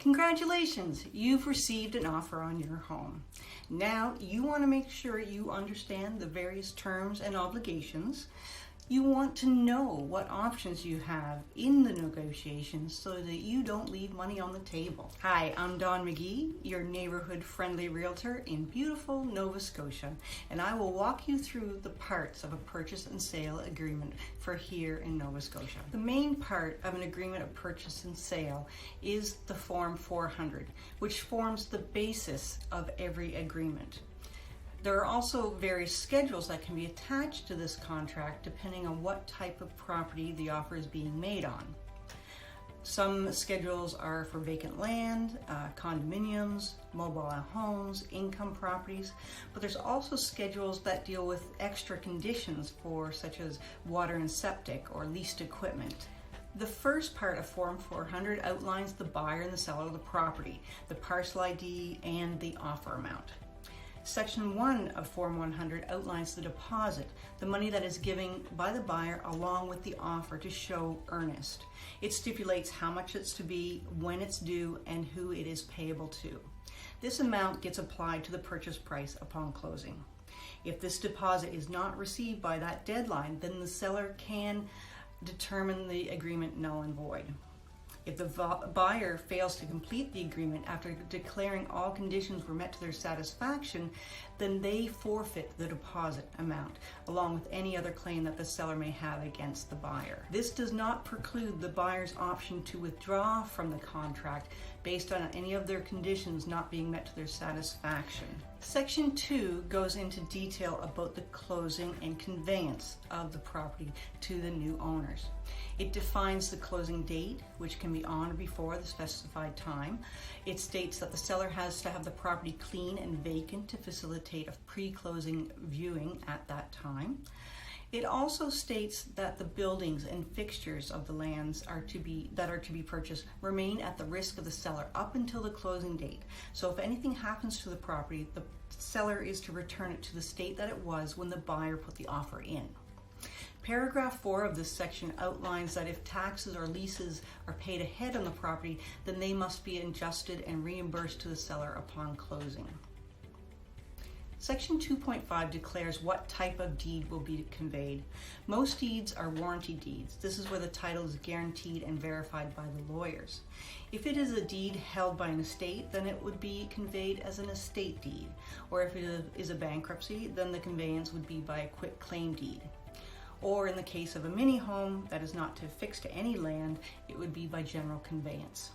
Congratulations, you've received an offer on your home. Now you want to make sure you understand the various terms and obligations. You want to know what options you have in the negotiations so that you don't leave money on the table. Hi, I'm Dawn McGee, your neighborhood friendly realtor in beautiful Nova Scotia, and I will walk you through the parts of a purchase and sale agreement for here in Nova Scotia. The main part of an agreement of purchase and sale is the Form 400, which forms the basis of every agreement. There are also various schedules that can be attached to this contract depending on what type of property the offer is being made on. Some schedules are for vacant land, condominiums, mobile homes, income properties, but there's also schedules that deal with extra conditions for such as water and septic or leased equipment. The first part of Form 400 outlines the buyer and the seller of the property, the parcel ID, and the offer amount. Section 1 of Form 100 outlines the deposit, the money that is given by the buyer along with the offer to show earnest. It stipulates how much it's to be, when it's due, and who it is payable to. This amount gets applied to the purchase price upon closing. If this deposit is not received by that deadline, then the seller can determine the agreement null and void. If the buyer fails to complete the agreement after declaring all conditions were met to their satisfaction, then they forfeit the deposit amount, along with any other claim that the seller may have against the buyer. This does not preclude the buyer's option to withdraw from the contract based on any of their conditions not being met to their satisfaction. Section 2 goes into detail about the closing and conveyance of the property to the new owners. It defines the closing date, which can be on or before the specified time. It states that the seller has to have the property clean and vacant to facilitate a pre-closing viewing at that time. It also states that the buildings and fixtures of the lands that are to be purchased remain at the risk of the seller up until the closing date. So if anything happens to the property, the seller is to return it to the state that it was when the buyer put the offer in. Paragraph 4 of this section outlines that if taxes or leases are paid ahead on the property, then they must be adjusted and reimbursed to the seller upon closing. Section 2.5 declares what type of deed will be conveyed. Most deeds are warranty deeds. This is where the title is guaranteed and verified by the lawyers. If it is a deed held by an estate, then it would be conveyed as an estate deed. Or if it is a bankruptcy, then the conveyance would be by a quit claim deed. Or in the case of a mini home that is not affixed to any land, it would be by general conveyance.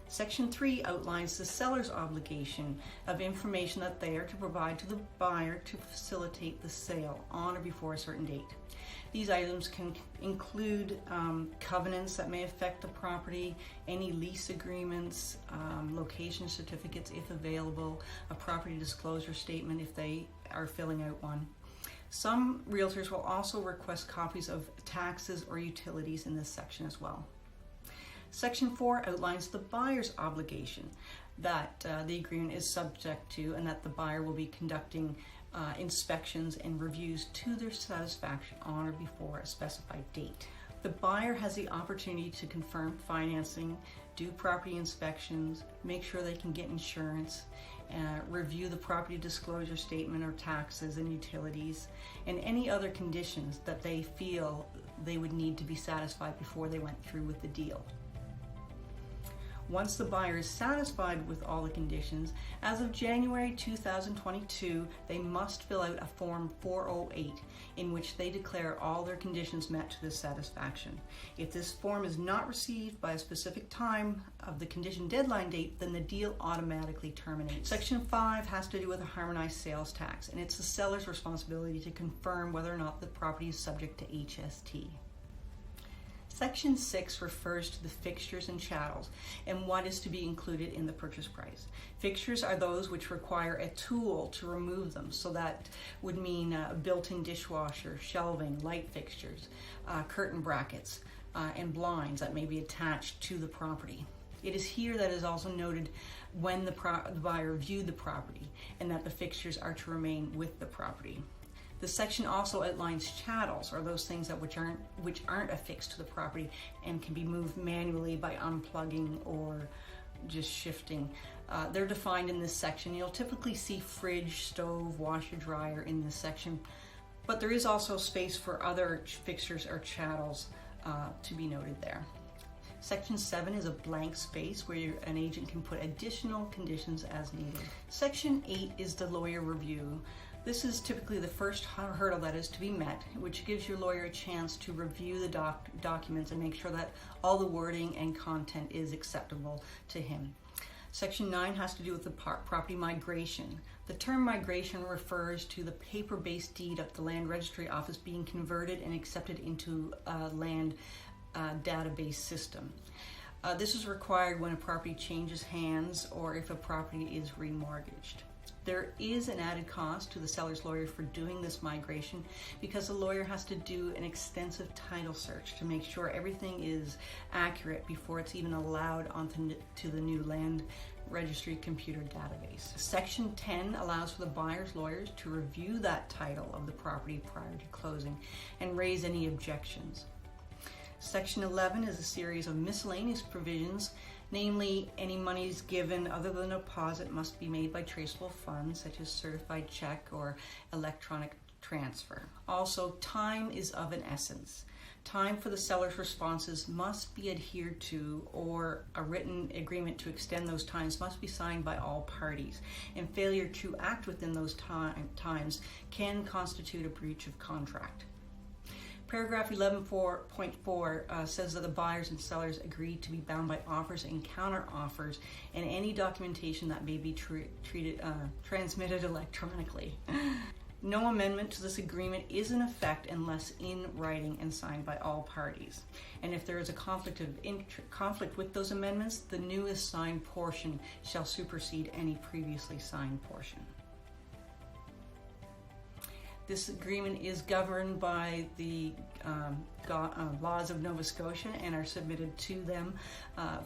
Section 3 outlines the seller's obligation of information that they are to provide to the buyer to facilitate the sale on or before a certain date. These items can include covenants that may affect the property, any lease agreements, location certificates if available, a property disclosure statement if they are filling out one. Some realtors will also request copies of taxes or utilities in this section as well. Section 4 outlines the buyer's obligation that the agreement is subject to and that the buyer will be conducting inspections and reviews to their satisfaction on or before a specified date. The buyer has the opportunity to confirm financing, do property inspections, make sure they can get insurance, review the property disclosure statement or taxes and utilities, and any other conditions that they feel they would need to be satisfied before they went through with the deal. Once the buyer is satisfied with all the conditions, as of January 2022, they must fill out a Form 408 in which they declare all their conditions met to their satisfaction. If this form is not received by a specific time of the condition deadline date, then the deal automatically terminates. Section 5 has to do with a harmonized sales tax, and it's the seller's responsibility to confirm whether or not the property is subject to HST. Section 6 refers to the fixtures and chattels and what is to be included in the purchase price. Fixtures are those which require a tool to remove them, so that would mean a built-in dishwasher, shelving, light fixtures, curtain brackets, and blinds that may be attached to the property. It is here that is also noted when the buyer viewed the property and that the fixtures are to remain with the property. The section also outlines chattels, or those things that which aren't affixed to the property and can be moved manually by unplugging or just shifting. They're defined in this section. You'll typically see fridge, stove, washer, dryer in this section, but there is also space for other fixtures or chattels to be noted there. Section 7 is a blank space where an agent can put additional conditions as needed. Section 8 is the lawyer review. This is typically the first hurdle that is to be met, which gives your lawyer a chance to review the documents and make sure that all the wording and content is acceptable to him. Section 9 has to do with the property migration. The term migration refers to the paper-based deed of the land registry office being converted and accepted into a land database system. This is required when a property changes hands or if a property is remortgaged. There is an added cost to the seller's lawyer for doing this migration because the lawyer has to do an extensive title search to make sure everything is accurate before it's even allowed onto the new land registry computer database. Section 10 allows for the buyer's lawyers to review that title of the property prior to closing and raise any objections. Section 11 is a series of miscellaneous provisions. Namely, any monies given other than a deposit must be made by traceable funds, such as certified check or electronic transfer. Also, time is of an essence. Time for the seller's responses must be adhered to, or a written agreement to extend those times must be signed by all parties, and failure to act within those times can constitute a breach of contract. Paragraph 11.4 says that the buyers and sellers agree to be bound by offers and counter offers and any documentation that may be transmitted electronically. No amendment to this agreement is in effect unless in writing and signed by all parties. And if there is a conflict with those amendments, the newest signed portion shall supersede any previously signed portion. This agreement is governed by the laws of Nova Scotia and are submitted to them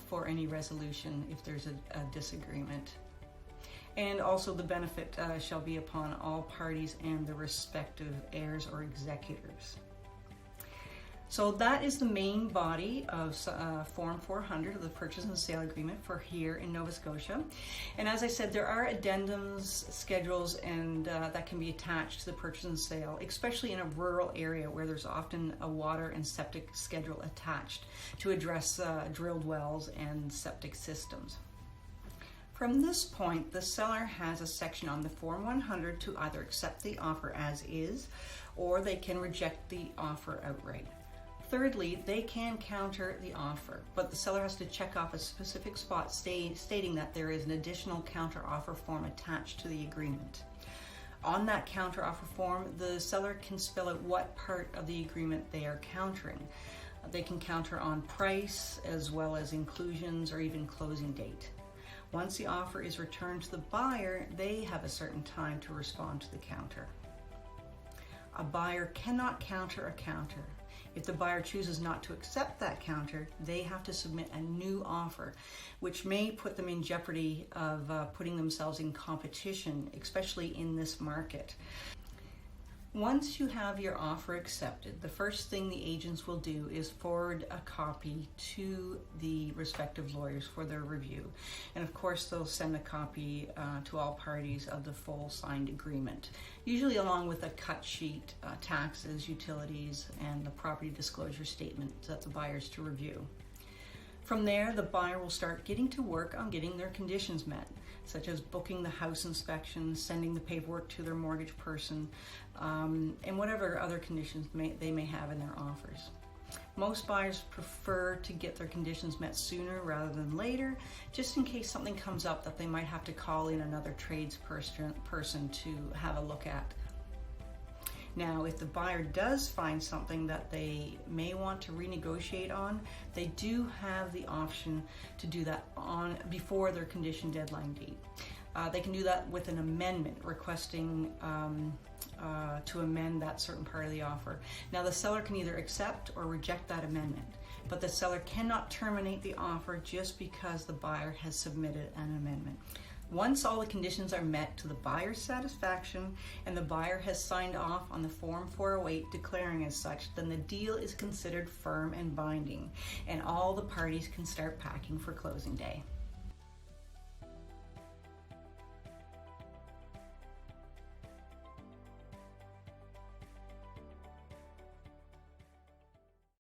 for any resolution if there's a disagreement. And also the benefit shall be upon all parties and the respective heirs or executors. So that is the main body of Form 400 of the Purchase and Sale Agreement for here in Nova Scotia. And as I said, there are addendums, schedules, and that can be attached to the purchase and sale, especially in a rural area where there's often a water and septic schedule attached to address drilled wells and septic systems. From this point, the seller has a section on the Form 100 to either accept the offer as is, or they can reject the offer outright. Thirdly, they can counter the offer, but the seller has to check off a specific spot stating that there is an additional counter offer form attached to the agreement. On that counter offer form, the seller can spell out what part of the agreement they are countering. They can counter on price as well as inclusions or even closing date. Once the offer is returned to the buyer, they have a certain time to respond to the counter. A buyer cannot counter a counter. If the buyer chooses not to accept that counter, they have to submit a new offer, which may put them in jeopardy of putting themselves in competition, especially in this market. Once you have your offer accepted, the first thing the agents will do is forward a copy to the respective lawyers for their review. And of course, they'll send a copy to all parties of the full signed agreement, usually along with a cut sheet, taxes, utilities, and the property disclosure statement that the buyer's to review. From there, the buyer will start getting to work on getting their conditions met, such as booking the house inspection, sending the paperwork to their mortgage person, and whatever other conditions they may have in their offers. Most buyers prefer to get their conditions met sooner rather than later, just in case something comes up that they might have to call in another tradesperson to have a look at. Now, if the buyer does find something that they may want to renegotiate on, they do have the option to do that before their condition deadline date. They can do that with an amendment, requesting to amend that certain part of the offer. Now, the seller can either accept or reject that amendment, but the seller cannot terminate the offer just because the buyer has submitted an amendment. Once all the conditions are met to the buyer's satisfaction and the buyer has signed off on the Form 408 declaring as such, then the deal is considered firm and binding, and all the parties can start packing for closing day.